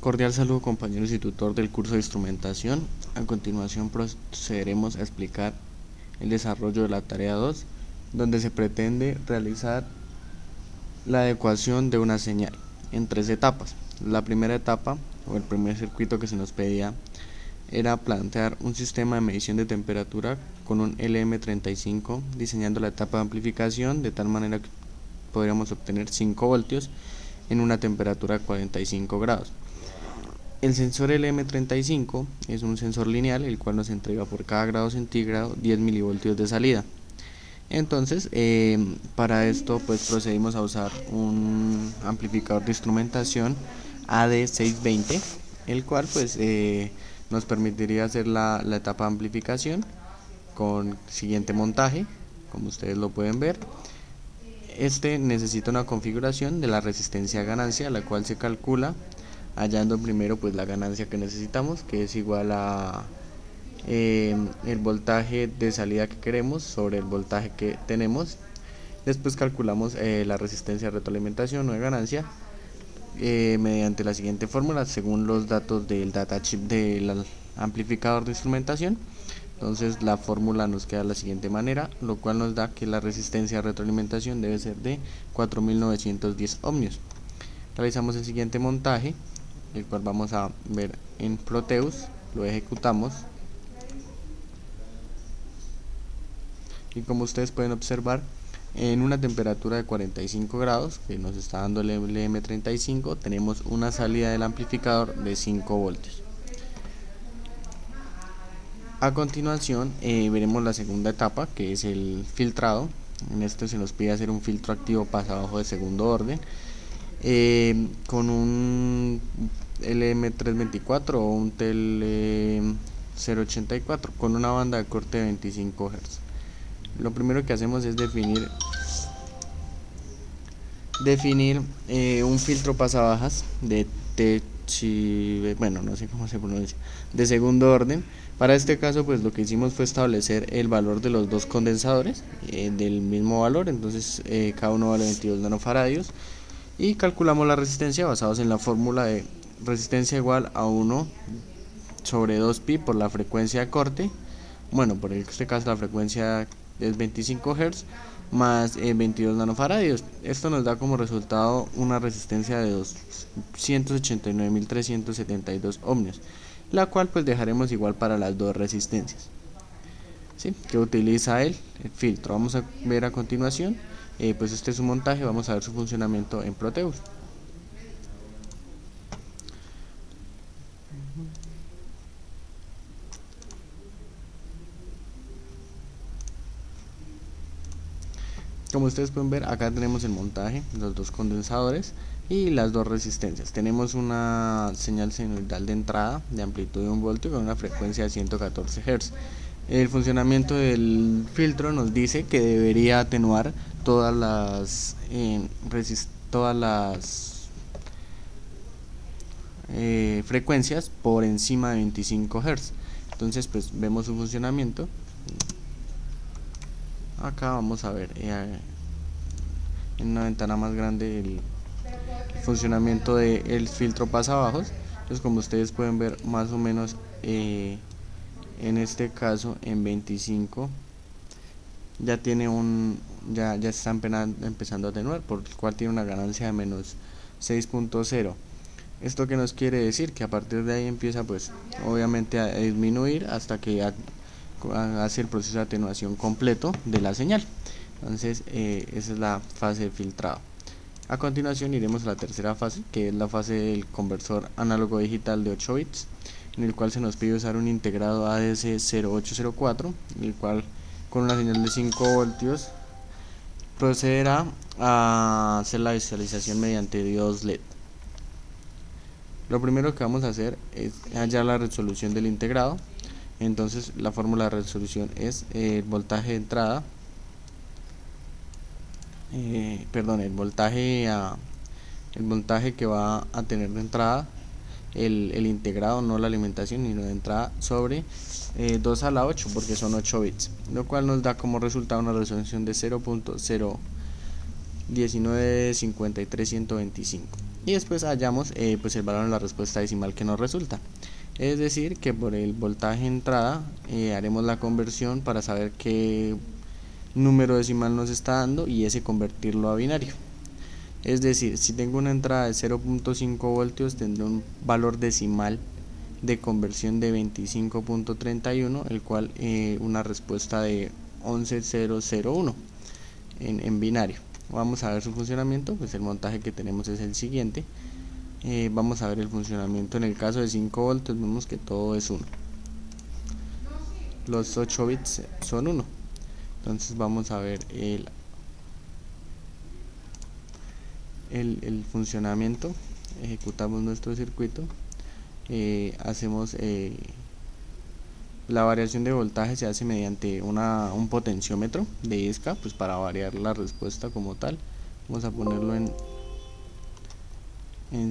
Cordial saludo, compañeros y tutor del curso de instrumentación. A continuación procederemos a explicar el desarrollo de la tarea 2, donde se pretende realizar la adecuación de una señal en 3 etapas. La primera etapa, o el primer circuito que se nos pedía, era plantear un sistema de medición de temperatura con un LM35, diseñando la etapa de amplificación de tal manera que podríamos obtener 5 voltios en una temperatura de 45 grados. El sensor LM35 es un sensor lineal, el cual nos entrega por cada grado centígrado 10 milivoltios de salida. Entonces, para esto pues procedimos a usar un amplificador de instrumentación AD620, el cual pues nos permitiría hacer la etapa de amplificación con siguiente montaje, como ustedes lo pueden ver. Este necesita una configuración de la resistencia a ganancia, la cual se calcula hallando primero pues la ganancia que necesitamos, que es igual a el voltaje de salida que queremos sobre el voltaje que tenemos. Después calculamos la resistencia de retroalimentación o de ganancia mediante la siguiente fórmula según los datos del datasheet del amplificador de instrumentación. Entonces la fórmula nos queda de la siguiente manera, lo cual nos da que la resistencia de retroalimentación debe ser de 4910 ohmios. Realizamos el siguiente montaje, el cual vamos a ver en Proteus, lo ejecutamos y como ustedes pueden observar, en una temperatura de 45 grados que nos está dando el LM35, tenemos una salida del amplificador de 5 voltios. A continuación veremos la segunda etapa, que es el filtrado. En esto se nos pide hacer un filtro activo pasabajo de segundo orden con un LM324 o un TL084 con una banda de corte de 25 Hz. Lo primero que hacemos es definir un filtro pasabajas de no sé cómo se pronuncia, de segundo orden. Para este caso pues lo que hicimos fue establecer el valor de los dos condensadores del mismo valor, entonces cada uno vale 22 nanofaradios y calculamos la resistencia basados en la fórmula de resistencia igual a 1 sobre 2pi por la frecuencia de corte. Bueno, por este caso la frecuencia es 25 Hz más 22 nanofaradios. Esto nos da como resultado una resistencia de 289.372 ohmios, la cual pues dejaremos igual para las dos resistencias, ¿sí?, que utiliza el filtro. Vamos a ver a continuación, pues este es su montaje, vamos a ver su funcionamiento en Proteus. Como ustedes pueden ver, acá tenemos el montaje, los dos condensadores y las dos resistencias. Tenemos una señal sinusoidal de entrada de amplitud de 1 voltio con una frecuencia de 114 Hz. El funcionamiento del filtro nos dice que debería atenuar todas las frecuencias por encima de 25 Hz. Entonces pues vemos su funcionamiento. Acá vamos a ver en una ventana más grande el funcionamiento del filtro pasabajos. Entonces como ustedes pueden ver, más o menos en este caso en 25 ya tiene ya está empezando a atenuar, por el cual tiene una ganancia de menos 6.0. ¿Esto qué nos quiere decir? Que a partir de ahí empieza pues obviamente a disminuir hasta que hace el proceso de atenuación completo de la señal. Entonces esa es la fase de filtrado. A continuación iremos a la tercera fase, que es la fase del conversor análogo digital de 8 bits, en el cual se nos pide usar un integrado ADC0804, el cual con una señal de 5 voltios procederá a hacer la visualización mediante diodos LED. Lo primero que vamos a hacer es hallar la resolución del integrado. Entonces la fórmula de resolución es el voltaje de entrada, el voltaje que va a tener de entrada el integrado, no la alimentación, sino de entrada, sobre 2 a la 8, porque son 8 bits, lo cual nos da como resultado una resolución de 0.01953125. y después hallamos pues el valor de la respuesta decimal que nos resulta. Es decir, que por el voltaje entrada haremos la conversión para saber qué número decimal nos está dando y ese convertirlo a binario. Es decir, si tengo una entrada de 0.5 voltios tendré un valor decimal de conversión de 25.31, el cual una respuesta de 11.001 en binario. Vamos a ver su funcionamiento. Pues el montaje que tenemos es el siguiente. Vamos a ver el funcionamiento. En el caso de 5 voltios vemos que todo es 1, los 8 bits son 1. Entonces vamos a ver el funcionamiento. Ejecutamos nuestro circuito, hacemos la variación de voltaje se hace mediante un potenciómetro de ISCA, pues para variar la respuesta como tal. Vamos a ponerlo en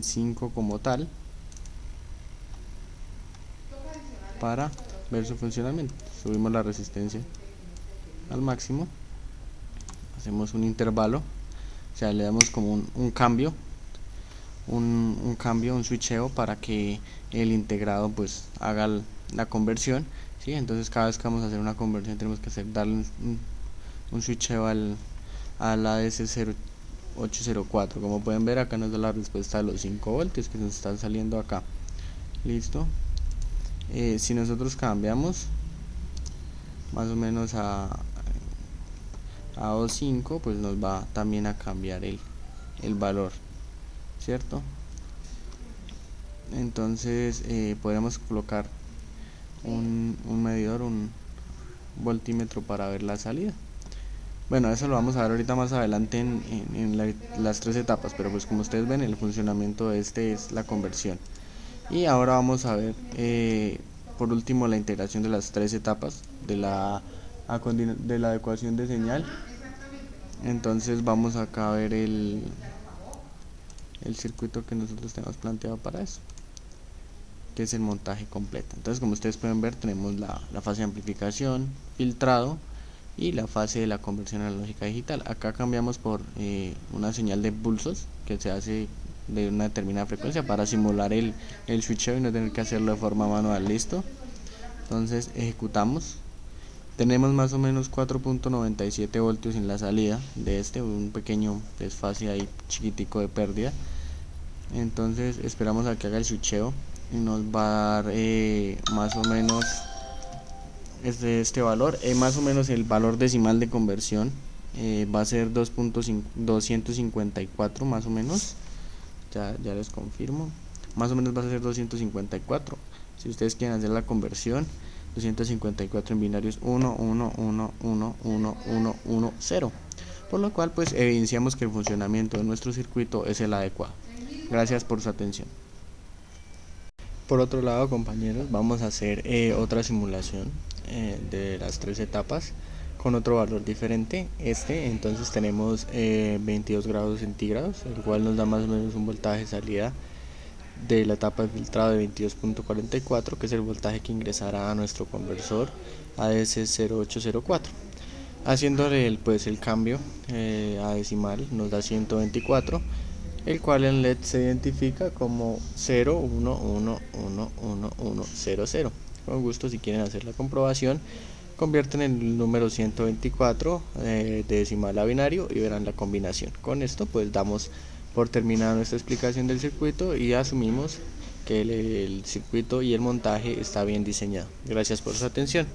5 como tal para ver su funcionamiento. Subimos la resistencia al máximo, hacemos un intervalo, o sea, le damos como un cambio, un switcheo para que el integrado pues haga la conversión, ¿sí? Entonces cada vez que vamos a hacer una conversión tenemos que darle un switcheo al ADS0804. Como pueden ver, acá nos da la respuesta de los 5 voltios que nos están saliendo acá. Listo. Si nosotros cambiamos más o menos a O5, pues nos va también a cambiar el valor, ¿cierto? Entonces podemos colocar un medidor, un voltímetro para ver la salida. Bueno, eso lo vamos a ver ahorita más adelante en las 3 etapas, pero pues como ustedes ven, el funcionamiento de este es la conversión. Y ahora vamos a ver por último la integración de las 3 etapas de la adecuación de señal. Entonces vamos acá a ver el circuito que nosotros tenemos planteado para eso, que es el montaje completo. Entonces, como ustedes pueden ver, tenemos la fase de amplificación, filtrado y la fase de la conversión analógica digital. Acá cambiamos por una señal de pulsos que se hace de una determinada frecuencia para simular el switcheo y no tener que hacerlo de forma manual. Listo. Entonces ejecutamos. Tenemos más o menos 4.97 voltios en la salida de un pequeño desfase ahí chiquitico de pérdida. Entonces esperamos a que haga el switcheo y nos va a dar más o menos este valor. Más o menos el valor decimal de conversión va a ser 254 más o menos. Ya les confirmo, más o menos va a ser 254. Si ustedes quieren hacer la conversión, 254 en binarios 1, 1, 1, 1, 1, 1, 1, 0. Por lo cual pues evidenciamos que el funcionamiento de nuestro circuito es el adecuado. Gracias por su atención. Por otro lado, compañeros, vamos a hacer otra simulación de las 3 etapas con otro valor diferente. Entonces tenemos 22 grados centígrados, el cual nos da más o menos un voltaje de salida de la etapa de filtrado de 22.44, que es el voltaje que ingresará a nuestro conversor ADS0804. Haciéndole el cambio a decimal nos da 124, el cual en LED se identifica como 011111100. Con gusto, si quieren hacer la comprobación, convierten el número 124 de decimal a binario y verán la combinación. Con esto pues damos por terminada nuestra explicación del circuito y asumimos que el circuito y el montaje está bien diseñado. Gracias por su atención.